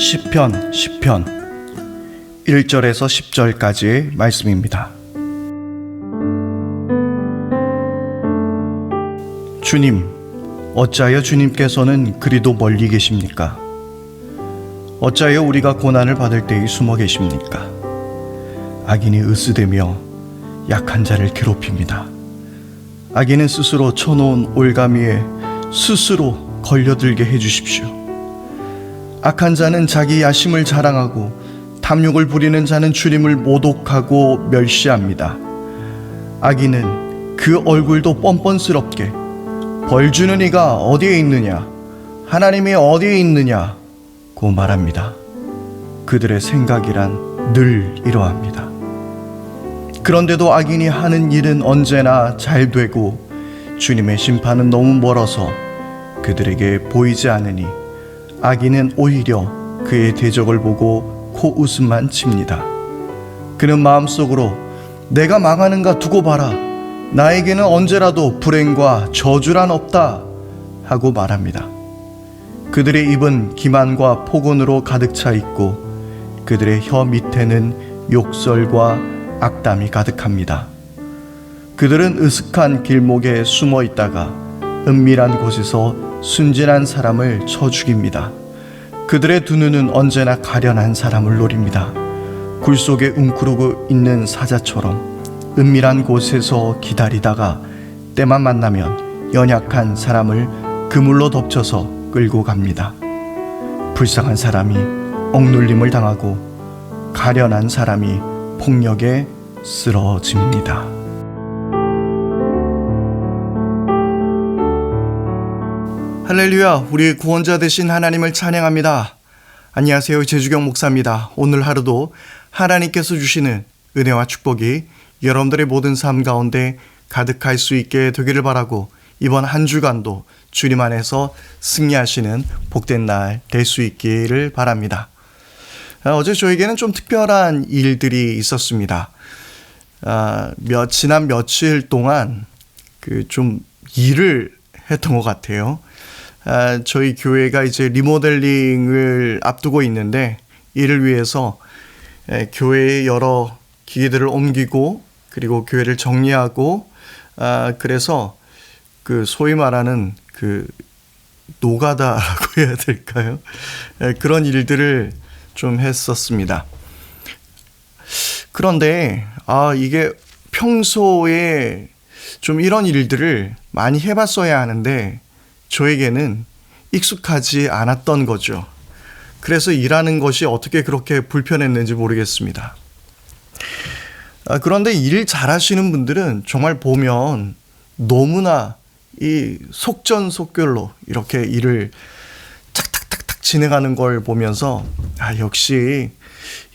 시편 10편 1절에서 10절까지의 말씀입니다. 주님, 어찌하여 주님께서는 그리도 멀리 계십니까? 어찌하여 우리가 고난을 받을 때에 숨어 계십니까? 악인이 으스대며 약한 자를 괴롭힙니다. 악인은 스스로 쳐놓은 올가미에 스스로 걸려들게 해주십시오. 악한 자는 자기 야심을 자랑하고 탐욕을 부리는 자는 주님을 모독하고 멸시합니다. 악인은 그 얼굴도 뻔뻔스럽게 벌 주는 이가 어디에 있느냐, 하나님이 어디에 있느냐고 말합니다. 그들의 생각이란 늘 이러합니다. 그런데도 악인이 하는 일은 언제나 잘 되고 주님의 심판은 너무 멀어서 그들에게 보이지 않으니 악인은 오히려 그의 대적을 보고 코웃음만 칩니다. 그는 마음속으로 내가 망하는가 두고 봐라, 나에게는 언제라도 불행과 저주란 없다 하고 말합니다. 그들의 입은 기만과 폭언으로 가득 차 있고 그들의 혀 밑에는 욕설과 악담이 가득합니다. 그들은 으슥한 길목에 숨어 있다가 은밀한 곳에서 순진한 사람을 쳐 죽입니다. 그들의 두 눈은 언제나 가련한 사람을 노립니다. 굴 속에 웅크르고 있는 사자처럼 은밀한 곳에서 기다리다가 때만 만나면 연약한 사람을 그물로 덮쳐서 끌고 갑니다. 불쌍한 사람이 억눌림을 당하고 가련한 사람이 폭력에 쓰러집니다. 할렐루야, 우리 구원자 되신 하나님을 찬양합니다. 안녕하세요, 제주경 목사입니다. 오늘 하루도 하나님께서 주시는 은혜와 축복이 여러분들의 모든 삶 가운데 가득할 수 있게 되기를 바라고 이번 한 주간도 주님 안에서 승리하시는 복된 날 될 수 있기를 바랍니다. 어제 저에게는 좀 특별한 일들이 있었습니다. 지난 며칠 동안 좀 일을 했던 것 같아요. 저희 교회가 이제 리모델링을 앞두고 있는데 이를 위해서 교회의 여러 기계들을 옮기고 그리고 교회를 정리하고 그래서 소위 말하는 노가다라고 해야 될까요? 그런 일들을 좀 했었습니다. 그런데 이게 평소에 좀 이런 일들을 많이 해봤어야 하는데 저에게는 익숙하지 않았던 거죠. 그래서 일하는 것이 어떻게 그렇게 불편했는지 모르겠습니다. 그런데 일 잘하시는 분들은 정말 보면 너무나 이 속전속결로 이렇게 일을 탁탁탁탁 진행하는 걸 보면서 역시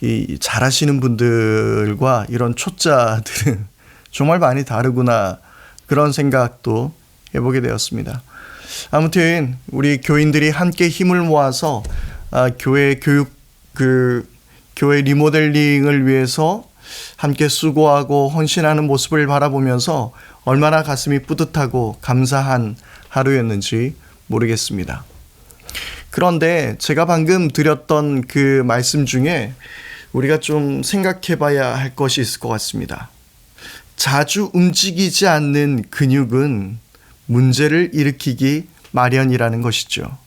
이 잘하시는 분들과 이런 초짜들은 정말 많이 다르구나, 그런 생각도 해보게 되었습니다. 아무튼 우리 교인들이 함께 힘을 모아서 교회 교회 리모델링을 위해서 함께 수고하고 헌신하는 모습을 바라보면서 얼마나 가슴이 뿌듯하고 감사한 하루였는지 모르겠습니다. 그런데 제가 방금 드렸던 그 말씀 중에 우리가 좀 생각해 봐야 할 것이 있을 것 같습니다. 자주 움직이지 않는 근육은 문제를 일으키기 마련이라는 것이죠.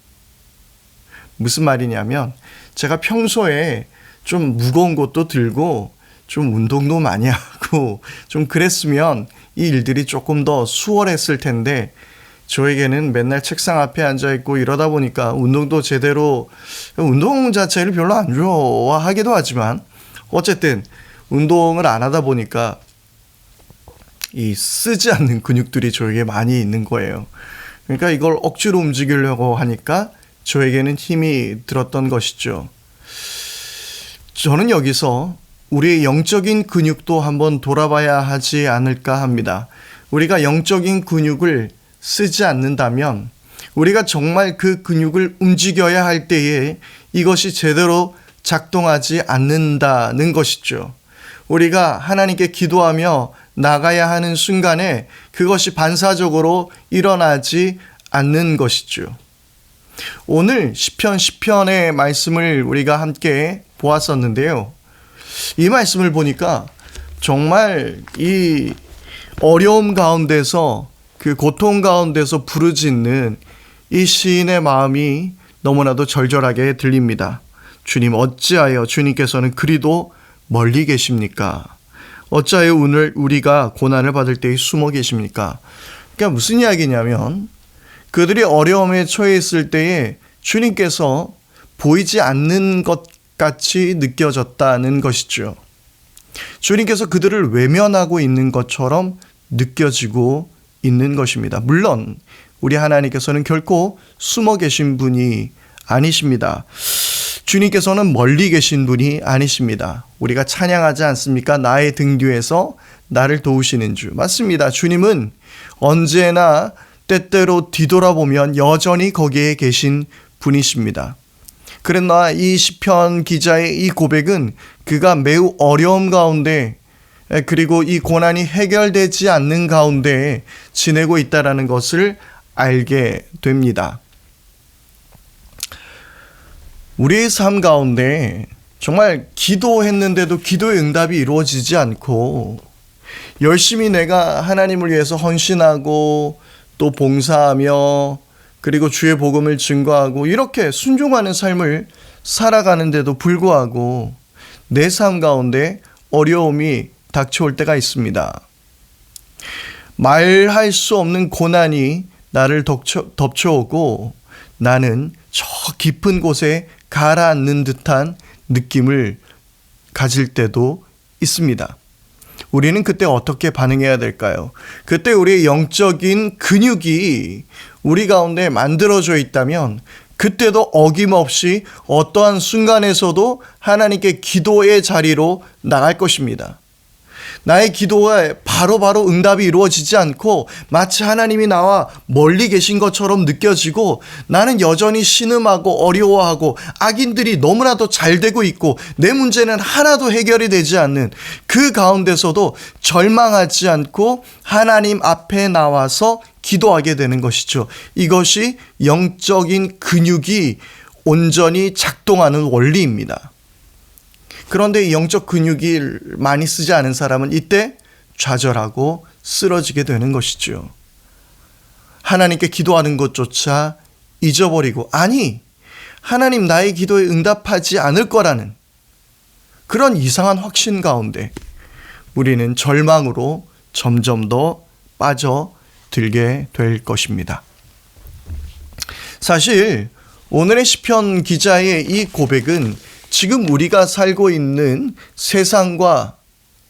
무슨 말이냐면 제가 평소에 좀 무거운 것도 들고 좀 운동도 많이 하고 좀 그랬으면 이 일들이 조금 더 수월했을 텐데 저에게는 맨날 책상 앞에 앉아있고 이러다 보니까 운동 자체를 별로 안 좋아하기도 하지만 어쨌든 운동을 안 하다 보니까 이 쓰지 않는 근육들이 저에게 많이 있는 거예요. 그러니까 이걸 억지로 움직이려고 하니까 저에게는 힘이 들었던 것이죠. 저는 여기서 우리의 영적인 근육도 한번 돌아봐야 하지 않을까 합니다. 우리가 영적인 근육을 쓰지 않는다면 우리가 정말 그 근육을 움직여야 할 때에 이것이 제대로 작동하지 않는다는 것이죠. 우리가 하나님께 기도하며 나가야 하는 순간에 그것이 반사적으로 일어나지 않는 것이죠. 오늘 시편 10편의 말씀을 우리가 함께 보았었는데요. 이 말씀을 보니까 정말 이 어려움 가운데서 그 고통 가운데서 부르짖는 이 시인의 마음이 너무나도 절절하게 들립니다. 주님, 어찌하여 주님께서는 그리도 멀리 계십니까? 어찌하여 오늘 우리가 고난을 받을 때에 숨어 계십니까? 그러니까 무슨 이야기냐면 그들이 어려움에 처해 있을 때에 주님께서 보이지 않는 것 같이 느껴졌다는 것이죠. 주님께서 그들을 외면하고 있는 것처럼 느껴지고 있는 것입니다. 물론 우리 하나님께서는 결코 숨어 계신 분이 아니십니다. 주님께서는 멀리 계신 분이 아니십니다. 우리가 찬양하지 않습니까? 나의 등 뒤에서 나를 도우시는 주. 맞습니다. 주님은 언제나 때때로 뒤돌아보면 여전히 거기에 계신 분이십니다. 그러나 이 시편 기자의 이 고백은 그가 매우 어려움 가운데 그리고 이 고난이 해결되지 않는 가운데 지내고 있다는 것을 알게 됩니다. 우리의 삶 가운데 정말 기도했는데도 기도의 응답이 이루어지지 않고 열심히 내가 하나님을 위해서 헌신하고 또 봉사하며 그리고 주의 복음을 증거하고 이렇게 순종하는 삶을 살아가는데도 불구하고 내 삶 가운데 어려움이 닥쳐올 때가 있습니다. 말할 수 없는 고난이 나를 덮쳐오고 나는 저 깊은 곳에 가라앉는 듯한 느낌을 가질 때도 있습니다. 우리는 그때 어떻게 반응해야 될까요? 그때 우리의 영적인 근육이 우리 가운데 만들어져 있다면 그때도 어김없이 어떠한 순간에서도 하나님께 기도의 자리로 나갈 것입니다. 나의 기도가 바로바로 응답이 이루어지지 않고 마치 하나님이 나와 멀리 계신 것처럼 느껴지고 나는 여전히 신음하고 어려워하고 악인들이 너무나도 잘 되고 있고 내 문제는 하나도 해결이 되지 않는 그 가운데서도 절망하지 않고 하나님 앞에 나와서 기도하게 되는 것이죠. 이것이 영적인 근육이 온전히 작동하는 원리입니다. 그런데 이 영적 근육이 많이 쓰지 않은 사람은 이때 좌절하고 쓰러지게 되는 것이죠. 하나님께 기도하는 것조차 잊어버리고 아니 하나님 나의 기도에 응답하지 않을 거라는 그런 이상한 확신 가운데 우리는 절망으로 점점 더 빠져들게 될 것입니다. 사실 오늘의 시편 기자의 이 고백은 지금 우리가 살고 있는 세상과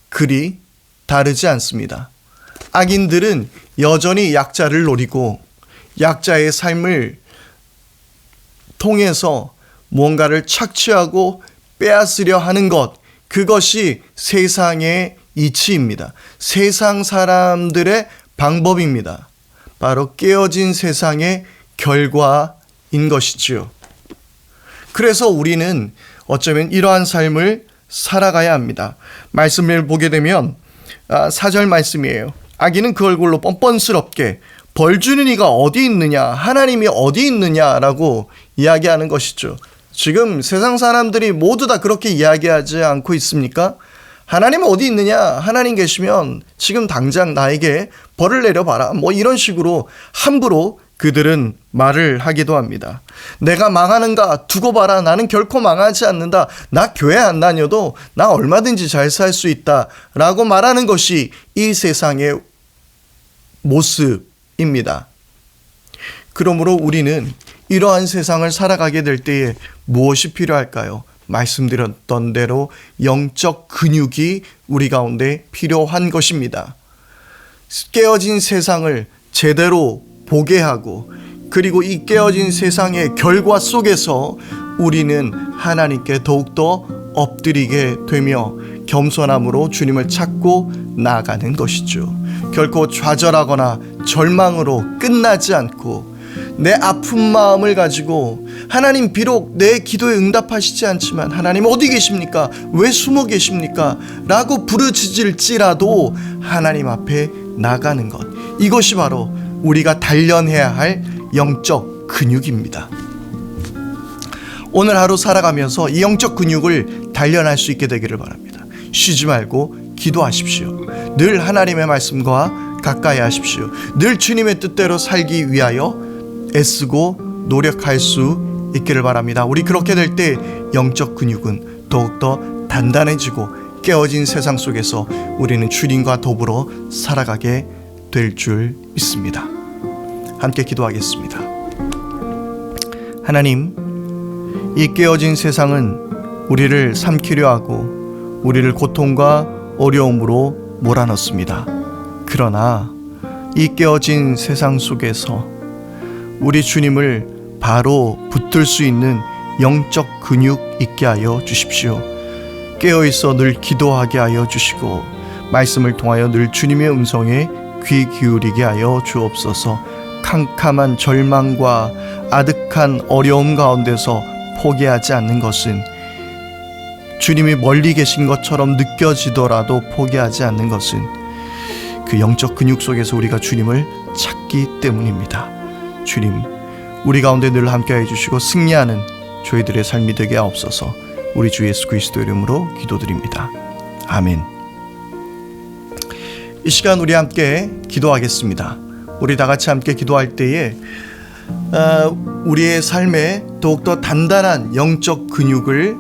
그리 다르지 않습니다. 악인들은 여전히 약자를 노리고 약자의 삶을 통해서 무언가를 착취하고 빼앗으려 하는 것, 그것이 세상의 이치입니다. 세상 사람들의 방법입니다. 바로 깨어진 세상의 결과인 것이지요. 그래서 우리는 어쩌면 이러한 삶을 살아가야 합니다. 말씀을 보게 되면 4절 말씀이에요. 악인은 그 얼굴로 뻔뻔스럽게 벌 주는 이가 어디 있느냐, 하나님이 어디 있느냐라고 이야기하는 것이죠. 지금 세상 사람들이 모두 다 그렇게 이야기하지 않고 있습니까? 하나님 어디 있느냐? 하나님 계시면 지금 당장 나에게 벌을 내려봐라. 뭐 이런 식으로 함부로 그들은 말을 하기도 합니다. 내가 망하는가 두고 봐라. 나는 결코 망하지 않는다. 나 교회 안 다녀도 나 얼마든지 잘 살 수 있다. 라고 말하는 것이 이 세상의 모습입니다. 그러므로 우리는 이러한 세상을 살아가게 될 때에 무엇이 필요할까요? 말씀드렸던 대로 영적 근육이 우리 가운데 필요한 것입니다. 깨어진 세상을 제대로 보게 하고 그리고 이 깨어진 세상의 결과 속에서 우리는 하나님께 더욱더 엎드리게 되며 겸손함으로 주님을 찾고 나아가는 것이죠. 결코 좌절하거나 절망으로 끝나지 않고 내 아픈 마음을 가지고 하나님 비록 내 기도에 응답하시지 않지만 하나님 어디 계십니까? 왜 숨어 계십니까? 라고 부르짖을지라도 하나님 앞에 나가는 것, 이것이 바로 우리가 단련해야 할 영적 근육입니다. 오늘 하루 살아가면서 이 영적 근육을 단련할 수 있게 되기를 바랍니다. 쉬지 말고 기도하십시오. 늘 하나님의 말씀과 가까이 하십시오. 늘 주님의 뜻대로 살기 위하여 애쓰고 노력할 수 있기를 바랍니다. 우리 그렇게 될 때 영적 근육은 더욱더 단단해지고 깨어진 세상 속에서 우리는 주님과 더불어 살아가게 될 줄 믿습니다. 함께 기도하겠습니다. 하나님, 이 깨어진 세상은 우리를 삼키려 하고 우리를 고통과 어려움으로 몰아넣습니다. 그러나 이 깨어진 세상 속에서 우리 주님을 바로 붙들 수 있는 영적 근육 있게 하여 주십시오. 깨어있어 늘 기도하게 하여 주시고 말씀을 통하여 늘 주님의 음성에 귀 기울이게 하여 주옵소서. 캄캄한 절망과 아득한 어려움 가운데서 포기하지 않는 것은, 주님이 멀리 계신 것처럼 느껴지더라도 포기하지 않는 것은 그 영적 근육 속에서 우리가 주님을 찾기 때문입니다. 주님, 우리 가운데 늘 함께해 주시고 승리하는 저희들의 삶이 되게 하옵소서. 우리 주 예수 그리스도 이름으로 기도드립니다. 아멘. 이 시간 우리 함께 기도하겠습니다. 우리 다 같이 함께 기도할 때에 우리의 삶에 더욱더 단단한 영적 근육을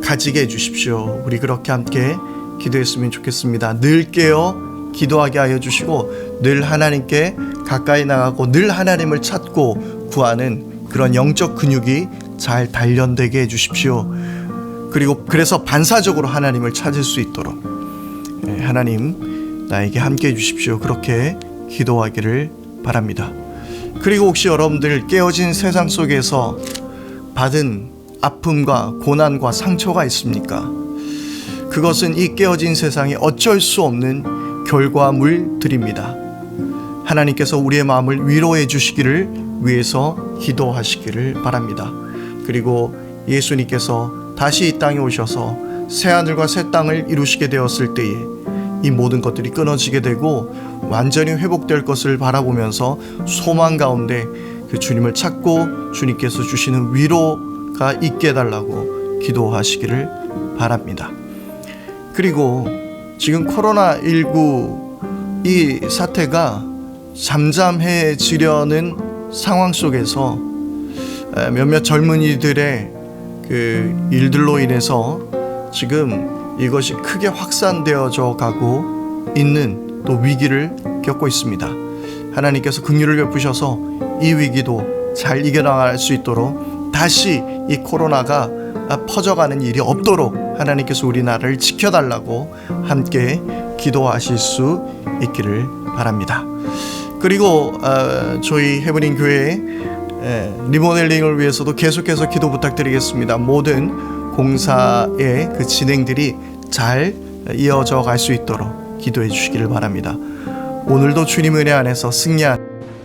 가지게 해주십시오. 우리 그렇게 함께 기도했으면 좋겠습니다. 늘 깨어 기도하게 하여 주시고 늘 하나님께 가까이 나가고 늘 하나님을 찾고 구하는 그런 영적 근육이 잘 단련되게 해주십시오. 그리고 그래서 반사적으로 하나님을 찾을 수 있도록 하나님 나에게 함께 해주십시오. 그렇게 기도하기를 바랍니다. 그리고 혹시 여러분들 깨어진 세상 속에서 받은 아픔과 고난과 상처가 있습니까? 그것은 이 깨어진 세상에 어쩔 수 없는 결과물들입니다. 하나님께서 우리의 마음을 위로해 주시기를 위해서 기도하시기를 바랍니다. 그리고 예수님께서 다시 이 땅에 오셔서 새하늘과 새 땅을 이루시게 되었을 때에 이 모든 것들이 끊어지게 되고 완전히 회복될 것을 바라보면서 소망 가운데 그 주님을 찾고 주님께서 주시는 위로가 있게 해달라고 기도하시기를 바랍니다. 그리고 지금 코로나19 이 사태가 잠잠해지려는 상황 속에서 몇몇 젊은이들의 그 일들로 인해서 지금 이것이 크게 확산되어져 가고 있는 또 위기를 겪고 있습니다. 하나님께서 긍휼을 베푸셔서 이 위기도 잘 이겨나갈 수 있도록 다시 이 코로나가 퍼져가는 일이 없도록 하나님께서 우리나라를 지켜달라고 함께 기도하실 수 있기를 바랍니다. 그리고 저희 헤브린 교회 리모델링을 위해서도 계속해서 기도 부탁드리겠습니다. 모든 공사의 그 진행들이 잘 이어져 갈 수 있도록 기도해 주시기를 바랍니다. 오늘도 주님 은혜 안에서 승리한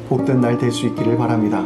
복된 날 될 수 있기를 바랍니다.